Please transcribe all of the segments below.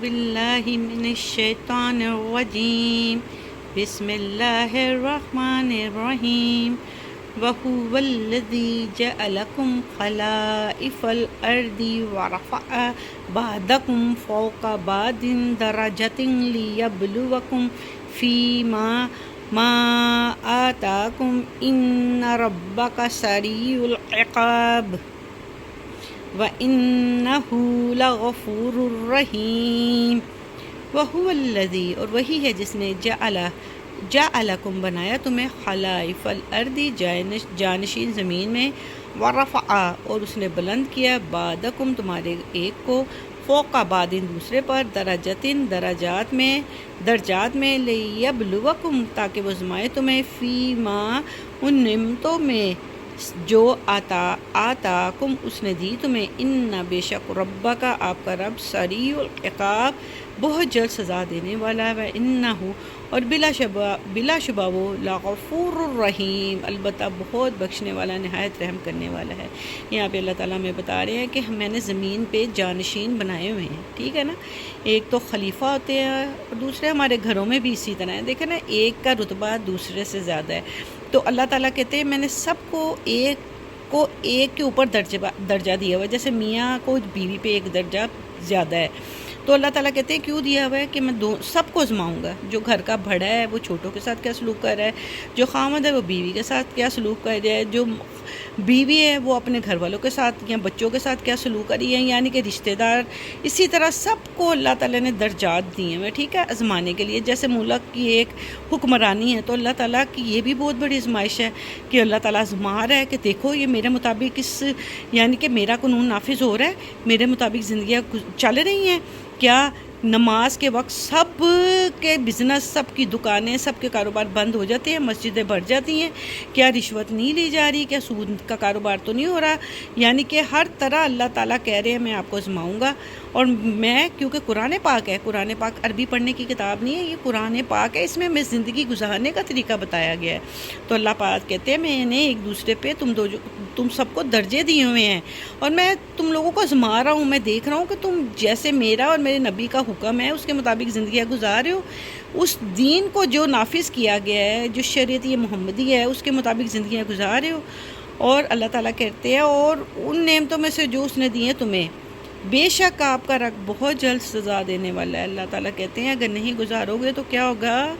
باللہ من الشیطان الرجیم بسم اللہ الرحمن الرحیم وَهُوَ الَّذِي جَعَلَكُمْ خَلَائِفَ الْأَرْضِ وَرَفَعَ بَعْضَكُمْ فَوْقَ بَعْضٍ دَرَجَاتٍ لِيَبْلُوَكُمْ فِيمَا آتَاكُمْ إِنَّ رَبَّكَ سَرِيعُ الْعِقَابِ وَإِنَّهُ لَغَفُورٌ رَحِيمٌ وَهُوَ الَّذِي اور وہی ہے جس نے جعلکم بنایا تمہیں خلائف الارض جانشین زمین میں ورفع اور اس نے بلند کیا بعدکم تمہارے ایک کو فوق بعد دوسرے پر درجات میں لیبلوکم تاکہ وہ آزمائے تمہیں فیما ان نعمتوں میں جو آتاکم اس نے دی تمہیں ان بے شک ربا کا آپ کا رب سریع العقاب بہت جلد سزا دینے والا ہے انہو اور بلا شبہ وہ لغفور الرحیم البتہ بہت بخشنے والا نہایت رحم کرنے والا ہے۔ یہاں پہ اللہ تعالیٰ ہمیں بتا رہے ہیں کہ میں نے زمین پہ جانشین بنائے ہوئے ہیں، ٹھیک ہے نا، ایک تو خلیفہ ہوتے ہیں اور دوسرے ہمارے گھروں میں بھی اسی طرح ہے، دیکھیں نا ایک کا رتبہ دوسرے سے زیادہ ہے، تو اللہ تعالیٰ کہتے ہیں میں نے سب کو ایک کے اوپر درجہ دیا ہوا ہے، جیسے میاں کو بیوی پہ ایک درجہ زیادہ ہے، تو اللہ تعالیٰ کہتے ہیں کیوں دیا ہوا ہے کہ میں سب کو آزماؤں گا، جو گھر کا بڑا ہے وہ چھوٹوں کے ساتھ کیا سلوک کر رہا ہے، جو خامد ہے وہ بیوی کے ساتھ کیا سلوک کر رہا ہے، جو بیوی ہے وہ اپنے گھر والوں کے ساتھ یا بچوں کے ساتھ کیا سلوک کر رہی ہے، یعنی کہ رشتہ دار، اسی طرح سب کو اللہ تعالیٰ نے درجات دیے ہیں، ٹھیک ہے، آزمانے کے لیے۔ جیسے ملک کی ایک حکمرانی ہے تو اللہ تعالیٰ کی یہ بھی بہت بڑی آزمائش ہے کہ اللہ تعالیٰ آزما رہا ہے کہ دیکھو یہ میرے مطابق یعنی کہ میرا قانون نافذ ہو رہا ہے، میرے مطابق زندگیاں چل رہی ہیں کیا، نماز کے وقت سب کے بزنس، سب کی دکانیں، سب کے کاروبار بند ہو جاتے ہیں، مسجدیں بھر جاتی ہیں، کیا رشوت نہیں لی جا رہی، کیا سود کا کاروبار تو نہیں ہو رہا، یعنی کہ ہر طرح اللہ تعالیٰ کہہ رہے ہیں میں آپ کو آزماؤں گا، اور میں کیونکہ قرآن پاک ہے، قرآن پاک عربی پڑھنے کی کتاب نہیں ہے، یہ قرآن پاک ہے، اس میں زندگی گزارنے کا طریقہ بتایا گیا ہے، تو اللہ پاک کہتے ہیں میں نے ایک دوسرے پہ تم سب کو درجے دیے ہوئے ہیں اور میں تم لوگوں کو آزما رہا ہوں، میں دیکھ رہا ہوں کہ تم جیسے میرا اور میرے نبی کا حکم ہے اس کے مطابق زندگیاں گزار رہے ہو، اس دین کو جو نافذ کیا گیا ہے، جو شریعت یہ محمدی ہے اس کے مطابق زندگیاں گزار رہے ہو، اور اللہ تعالیٰ کہتے ہیں اور ان نعمتوں میں سے جو اس نے دی ہیں تمہیں بے شک آپ کا رب بہت جلد سزا دینے والا ہے۔ اللہ تعالیٰ کہتے ہیں اگر نہیں گزارو گے تو کیا ہوگا،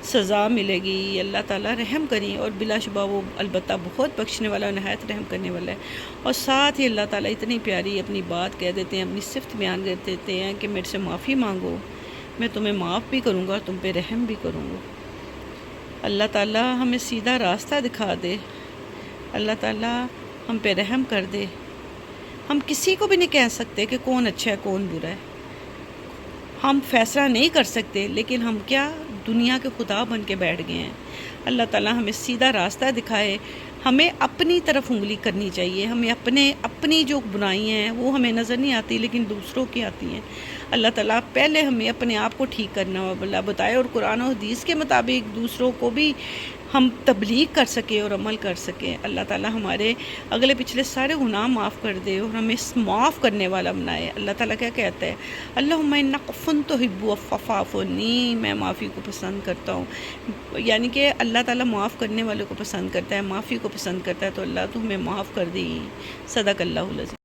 سزا ملے گی۔ اللہ تعالیٰ رحم کریں اور بلا شبہ وہ البتہ بہت بخشنے والا اور نہایت رحم کرنے والا ہے، اور ساتھ ہی اللہ تعالیٰ اتنی پیاری اپنی بات کہہ دیتے ہیں، اپنی صفت بیان کر دیتے ہیں کہ میرے سے معافی مانگو، میں تمہیں معاف بھی کروں گا اور تم پہ رحم بھی کروں گا۔ اللہ تعالیٰ ہمیں سیدھا راستہ دکھا دے، اللہ تعالیٰ ہم پہ رحم کر دے۔ ہم کسی کو بھی نہیں کہہ سکتے کہ کون اچھا ہے کون برا ہے، ہم فیصلہ نہیں کر سکتے، لیکن ہم کیا دنیا کے خدا بن کے بیٹھ گئے ہیں۔ اللہ تعالیٰ ہمیں سیدھا راستہ دکھائے، ہمیں اپنی طرف انگلی کرنی چاہیے، ہمیں اپنی جو برائیاں ہیں وہ ہمیں نظر نہیں آتی لیکن دوسروں کی آتی ہیں۔ اللہ تعالیٰ پہلے ہمیں اپنے آپ کو ٹھیک کرنا بتائے اور قرآن و حدیث کے مطابق دوسروں کو بھی ہم تبلیغ کر سکیں اور عمل کر سکیں۔ اللہ تعالیٰ ہمارے اگلے پچھلے سارے گناہ معاف کر دے اور ہمیں معاف کرنے والا بنائے۔ اللہ تعالیٰ کیا کہتا ہے، اللہم انک عفو تحب العفو فاعف عنی، میں معافی کو پسند کرتا ہوں، یعنی کہ اللہ تعالیٰ معاف کرنے والوں کو پسند کرتا ہے، معافی کو پسند کرتا ہے، تو اللہ تو ہمیں معاف کر دی۔ صدق اللہ العظیم۔